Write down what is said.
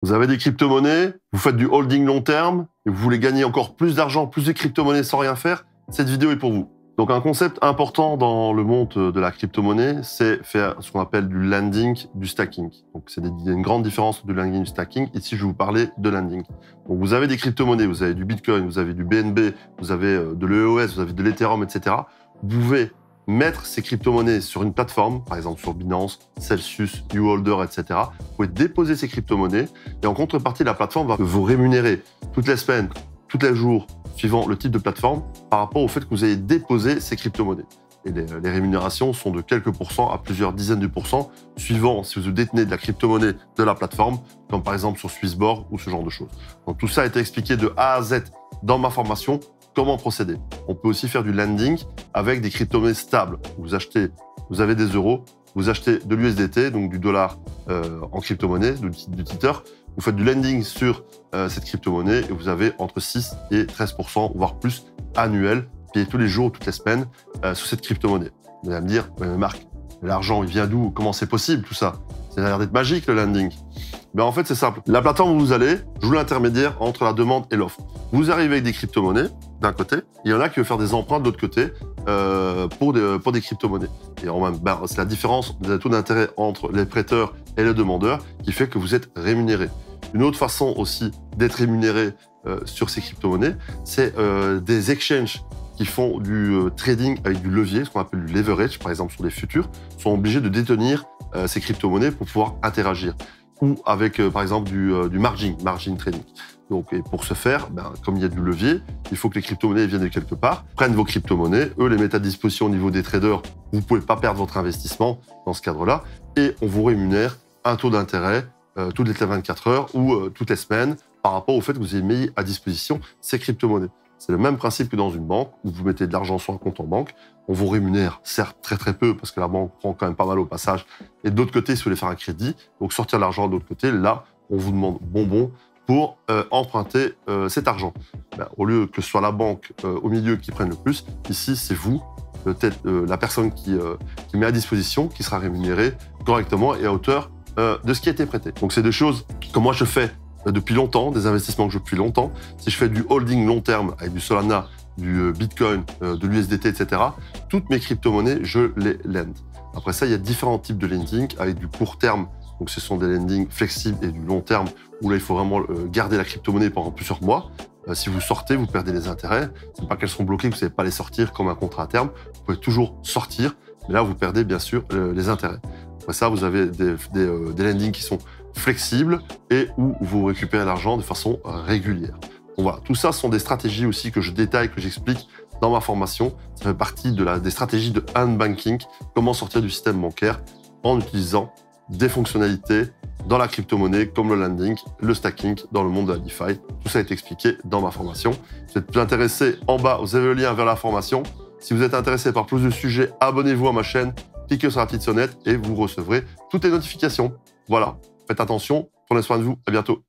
Vous avez des crypto-monnaies, vous faites du holding long terme et vous voulez gagner encore plus d'argent, plus de crypto-monnaies sans rien faire, cette vidéo est pour vous. Donc un concept important dans le monde de la crypto-monnaie, c'est faire ce qu'on appelle du lending, du stacking. Donc il y a une grande différence du lending et du stacking. Ici, je vais vous parler de lending. Donc vous avez des crypto-monnaies, vous avez du Bitcoin, vous avez du BNB, vous avez de l'EOS, vous avez de l'Ethereum, etc. Vous pouvez mettre ces crypto-monnaies sur une plateforme, par exemple sur Binance, Celsius, YouHolder, etc. Vous pouvez déposer ces crypto-monnaies et en contrepartie, la plateforme va vous rémunérer toutes les semaines, tous les jours, suivant le type de plateforme, par rapport au fait que vous ayez déposé ces crypto-monnaies. Et les rémunérations sont de quelques pourcents à plusieurs dizaines de pourcents, suivant si vous détenez de la crypto-monnaie de la plateforme, comme par exemple sur Swissborg ou ce genre de choses. Donc tout ça a été expliqué de A à Z dans ma formation. Comment procéder? On peut aussi faire du lending avec des crypto-monnaies stables. Vous avez des euros, vous achetez de l'USDT, donc du dollar en crypto-monnaie, du Tether. Vous faites du lending sur cette crypto-monnaie et vous avez entre 6 et 13%, voire plus, annuel, payé tous les jours ou toutes les semaines sur cette crypto-monnaie. Vous allez me dire, Marc, l'argent, il vient d'où? Comment c'est possible tout ça? Ça a l'air d'être magique le lending. Ben en fait, c'est simple. La plateforme où vous allez joue l'intermédiaire entre la demande et l'offre. Vous arrivez avec des crypto-monnaies d'un côté, il y en a qui veulent faire des emprunts de l'autre côté pour des crypto-monnaies. Et c'est la différence des taux d'intérêt entre les prêteurs et les demandeurs qui fait que vous êtes rémunéré. Une autre façon aussi d'être rémunéré sur ces crypto-monnaies, c'est des exchanges qui font du trading avec du levier, ce qu'on appelle du leverage, par exemple sur des futurs, sont obligés de détenir ces crypto-monnaies pour pouvoir interagir. Ou avec, par exemple, du margin trading. Donc, et pour ce faire, comme il y a du levier, il faut que les crypto-monnaies viennent de quelque part, prennent vos crypto-monnaies, eux les mettent à disposition au niveau des traders, vous ne pouvez pas perdre votre investissement dans ce cadre-là, et on vous rémunère un taux d'intérêt toutes les 24 heures ou toutes les semaines par rapport au fait que vous ayez mis à disposition ces crypto-monnaies. C'est le même principe que dans une banque, où vous mettez de l'argent sur un compte en banque, on vous rémunère, certes très très peu, parce que la banque prend quand même pas mal au passage, et de l'autre côté, si vous voulez faire un crédit, donc sortir l'argent de l'autre côté, là, on vous demande bonbon pour emprunter cet argent. Au lieu que ce soit la banque au milieu qui prenne le plus, ici, c'est vous, la personne qui met à disposition, qui sera rémunérée correctement et à hauteur de ce qui a été prêté. Donc c'est des choses que moi je fais depuis longtemps, des investissements que je fais depuis longtemps. Si je fais du holding long terme avec du Solana, du Bitcoin, de l'USDT, etc., toutes mes crypto-monnaies, je les lend. Après ça, il y a différents types de lending avec du court terme. Donc ce sont des lending flexibles et du long terme où là, il faut vraiment garder la crypto-monnaie pendant plusieurs mois. Si vous sortez, vous perdez les intérêts. C'est pas qu'elles sont bloquées, que vous ne savez pas les sortir comme un contrat à terme. Vous pouvez toujours sortir, mais là, vous perdez bien sûr les intérêts. Après ça, vous avez des lendings qui sont flexibles et où vous récupérez l'argent de façon régulière. Donc voilà, tout ça sont des stratégies aussi que je détaille, que j'explique dans ma formation. Ça fait partie des stratégies de unbanking, comment sortir du système bancaire en utilisant des fonctionnalités dans la crypto-monnaie comme le lending, le stacking dans le monde de la DeFi. Tout ça est expliqué dans ma formation. Si vous êtes plus intéressé, en bas, vous avez le lien vers la formation. Si vous êtes intéressé par plus de sujets, abonnez-vous à ma chaîne, cliquez sur la petite sonnette et vous recevrez toutes les notifications. Voilà, faites attention, prenez soin de vous, à bientôt.